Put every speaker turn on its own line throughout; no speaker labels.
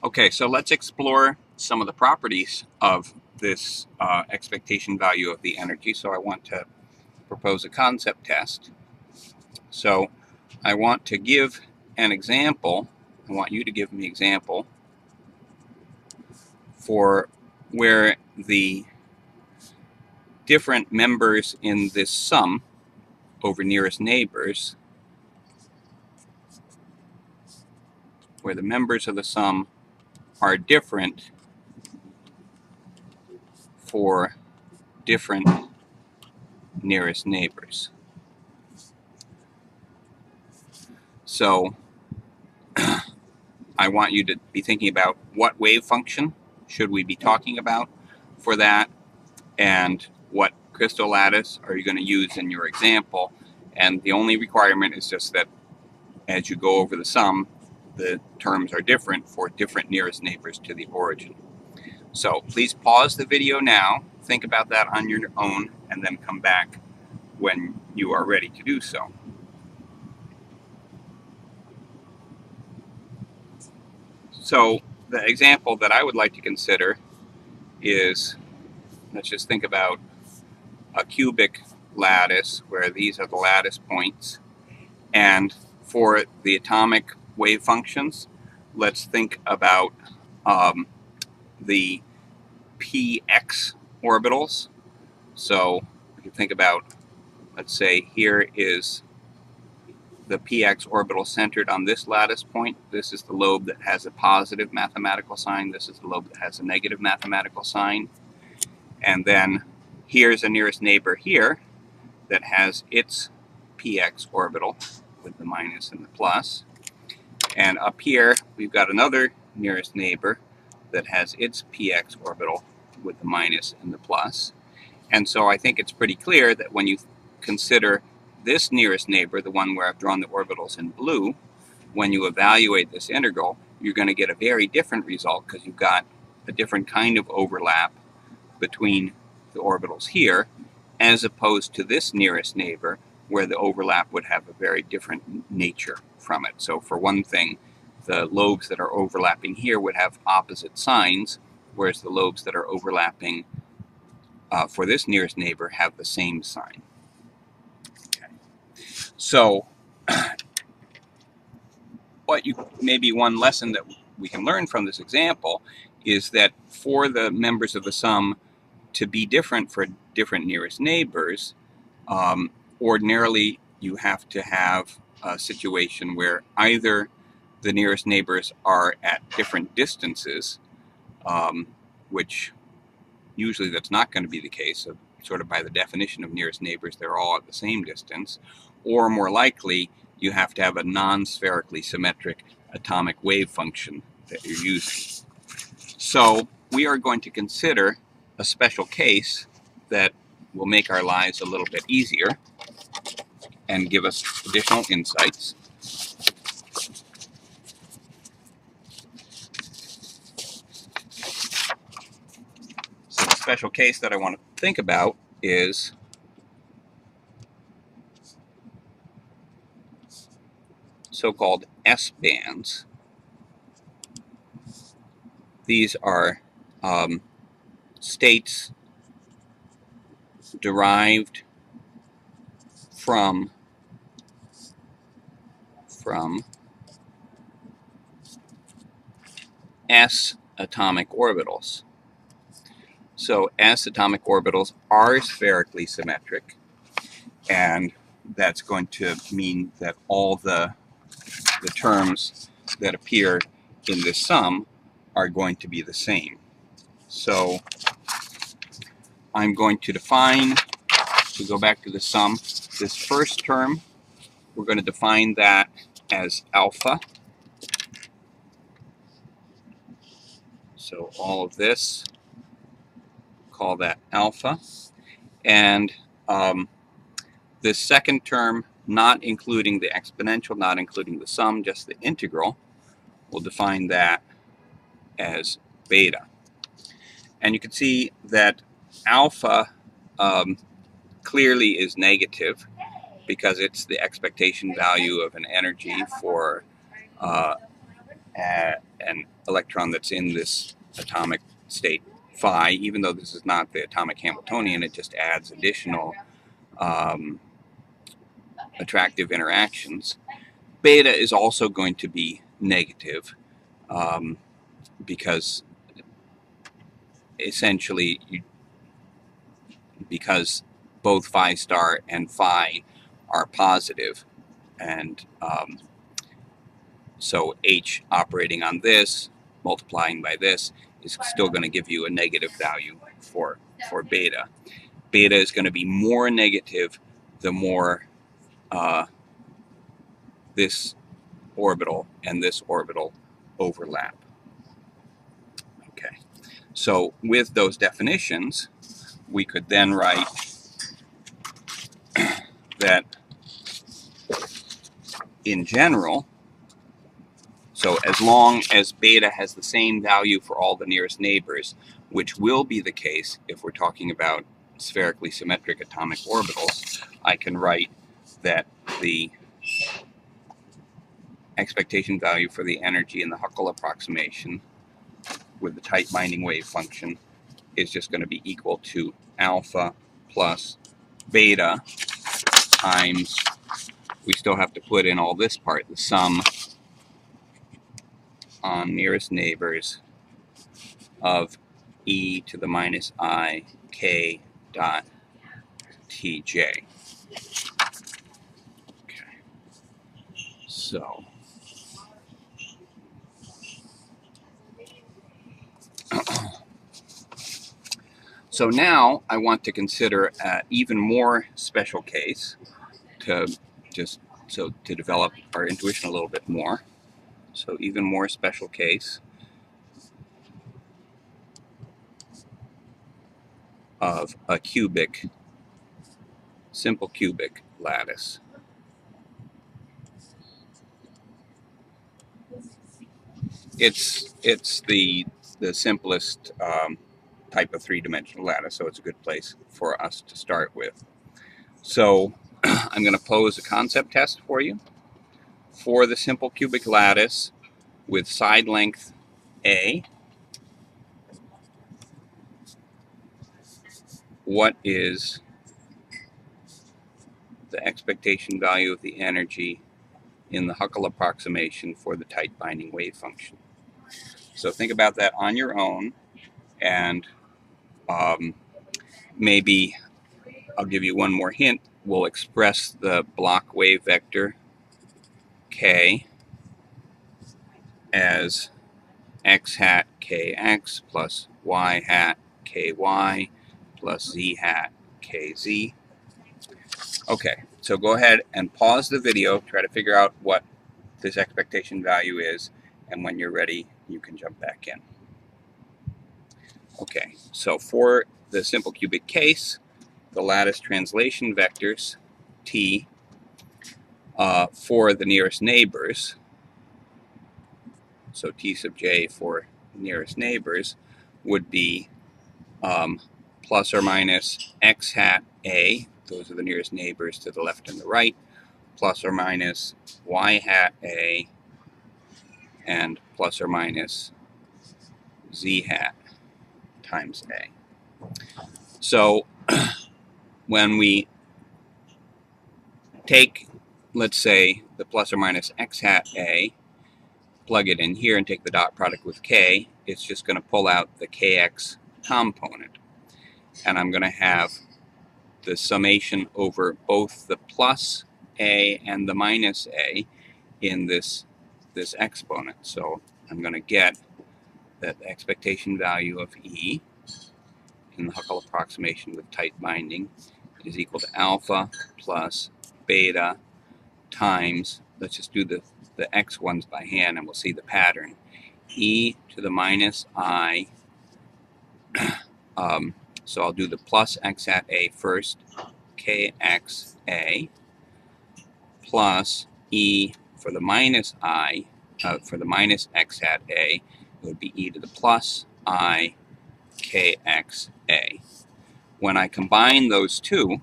Okay, so let's explore some of the properties of this expectation value of the energy. So I want to propose a concept test. So I want to give an example. I want you to give me an example for where the different members in this sum over nearest neighbors, where the members of the sum are different for different nearest neighbors. So I want you to be thinking about what wave function should we be talking about for that, and what crystal lattice are you going to use in your example. And the only requirement is just that as you go over the sum, the terms are different for different nearest neighbors to the origin. So please pause the video now, think about that on your own, and then come back when you are ready to do so. So the example that I would like to consider is, let's just think about a cubic lattice where these are the lattice points. And for the atomic wave functions, let's think about the px orbitals. So we can think about, let's say here is the px orbital centered on this lattice point. This is the lobe that has a positive mathematical sign. This is the lobe that has a negative mathematical sign. And then here's a nearest neighbor here that has its px orbital with the minus and the plus. And up here, we've got another nearest neighbor that has its px orbital with the minus and the plus. And so I think it's pretty clear that when you consider this nearest neighbor, the one where I've drawn the orbitals in blue, when you evaluate this integral, you're going to get a very different result because you've got a different kind of overlap between the orbitals here, as opposed to this nearest neighbor where the overlap would have a very different nature from it. So for one thing, the lobes that are overlapping here would have opposite signs, whereas the lobes that are overlapping for this nearest neighbor have the same sign. Okay. So maybe one lesson that we can learn from this example is that for the members of the sum to be different for different nearest neighbors, ordinarily you have to have a situation where either the nearest neighbors are at different distances, which usually that's not going to be the case. So sort of by the definition of nearest neighbors, they're all at the same distance, or more likely you have to have a non-spherically symmetric atomic wave function that you're using. So we are going to consider a special case that will make our lives a little bit easier and give us additional insights. So the special case that I want to think about is so-called S-bands. These are states derived from S atomic orbitals. So S atomic orbitals are spherically symmetric, and that's going to mean that all the terms that appear in this sum are going to be the same. So I'm going to define, to go back to the sum, this first term, we're going to define that as alpha. So all of this, call that alpha. And this second term, not including the exponential, not including the sum, just the integral, we'll define that as beta. And you can see that alpha clearly is negative because it's the expectation value of an energy for an electron that's in this atomic state phi, even though this is not the atomic Hamiltonian, it just adds additional attractive interactions. Beta is also going to be negative because essentially, because both phi star and phi are positive, and so H operating on this, multiplying by this, is still going to give you a negative value for beta. Beta is going to be more negative the more this orbital and this orbital overlap. Okay, so with those definitions, we could then write that in general, so as long as beta has the same value for all the nearest neighbors, which will be the case if we're talking about spherically symmetric atomic orbitals, I can write that the expectation value for the energy in the Huckel approximation with the tight binding wave function is just going to be equal to alpha plus beta times, we still have to put in all this part, the sum on nearest neighbors of e to the minus I k dot tj. Okay, so so now I want to consider an even more special case to develop our intuition a little bit more. So even more special case of a cubic, simple cubic lattice. It's the simplest type of three-dimensional lattice, so it's a good place for us to start with. So I'm going to pose a concept test for you. For the simple cubic lattice with side length A, what is the expectation value of the energy in the Huckel approximation for the tight binding wave function? So think about that on your own, and maybe I'll give you one more hint. We'll express the block wave vector k as x hat kx plus y hat ky plus z hat kz. Okay, so go ahead and pause the video, try to figure out what this expectation value is, and when you're ready, you can jump back in. Okay, so for the simple cubic case, the lattice translation vectors, t, for the nearest neighbors, so t sub j for nearest neighbors, would be plus or minus x hat a, those are the nearest neighbors to the left and the right, plus or minus y hat a, and plus or minus z hat times a. So when we take, let's say, the plus or minus x hat a, plug it in here and take the dot product with k, it's just going to pull out the kx component. And I'm going to have the summation over both the plus a and the minus a in this exponent. So I'm going to get that the expectation value of E in the Huckel approximation with tight binding is equal to alpha plus beta times, let's just do the x ones by hand and we'll see the pattern, e to the minus I, so I'll do the plus x hat a first, kx a, plus e for the minus I, for the minus x hat a, it would be e to the plus I kx a. When I combine those two,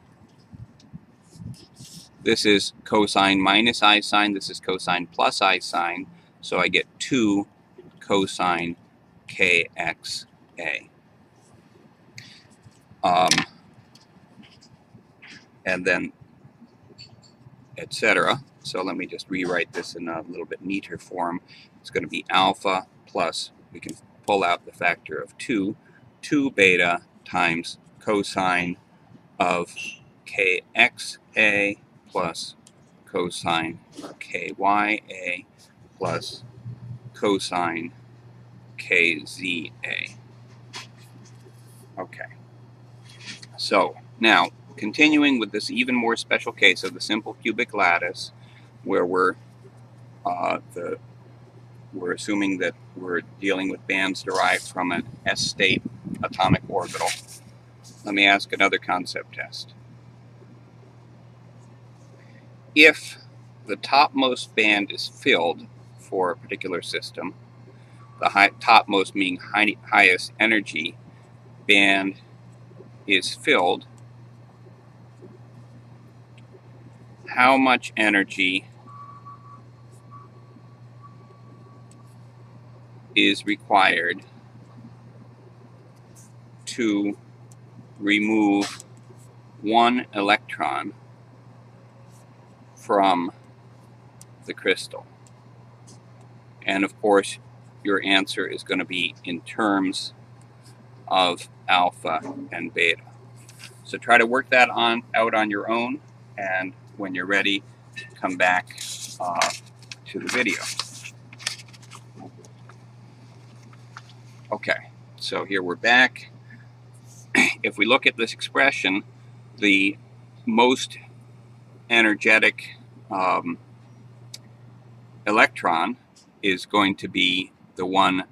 this is cosine minus I sine, this is cosine plus I sine, so I get 2 cosine kxa. And then etc. So let me just rewrite this in a little bit neater form. It's going to be alpha plus, we can pull out the factor of 2 beta times cosine of kxa plus cosine kya plus cosine kza. Okay. So now, continuing with this even more special case of the simple cubic lattice, where we're assuming that we're dealing with bands derived from an S-state atomic orbital. Let me ask another concept test. If the topmost band is filled for a particular system, the topmost meaning highest energy band is filled, how much energy is required to remove one electron from the crystal? And of course, your answer is going to be in terms of alpha and beta. So try to work that out on your own, and when you're ready, come back to the video. Okay, so here we're back. If we look at this expression, the most energetic electron is going to be the one.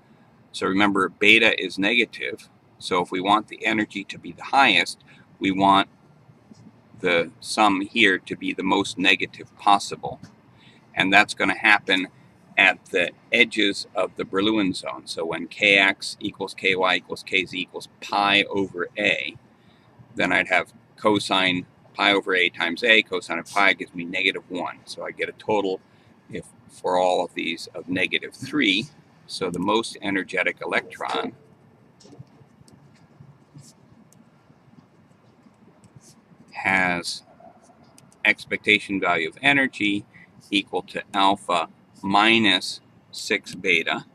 So remember, beta is negative. So if we want the energy to be the highest, we want the sum here to be the most negative possible. And that's going to happen at the edges of the Brillouin zone. So when kx equals ky equals kz equals pi over a, then I'd have cosine pi over a times a. Cosine of pi gives me -1. So I get a total, if for all of these, of -3. So the most energetic electron has expectation value of energy equal to alpha minus 6 beta.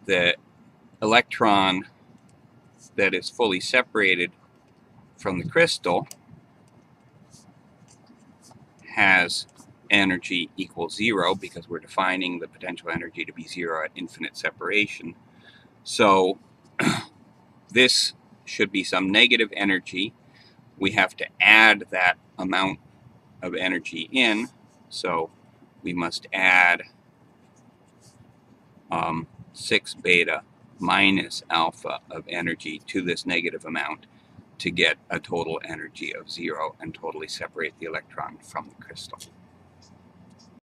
The electron that is fully separated from the crystal has energy equals 0, because we're defining the potential energy to be 0 at infinite separation. So this should be some negative energy. We have to add that amount of energy in, so we must add 6 beta minus alpha of energy to this negative amount to get a total energy of 0 and totally separate the electron from the crystal.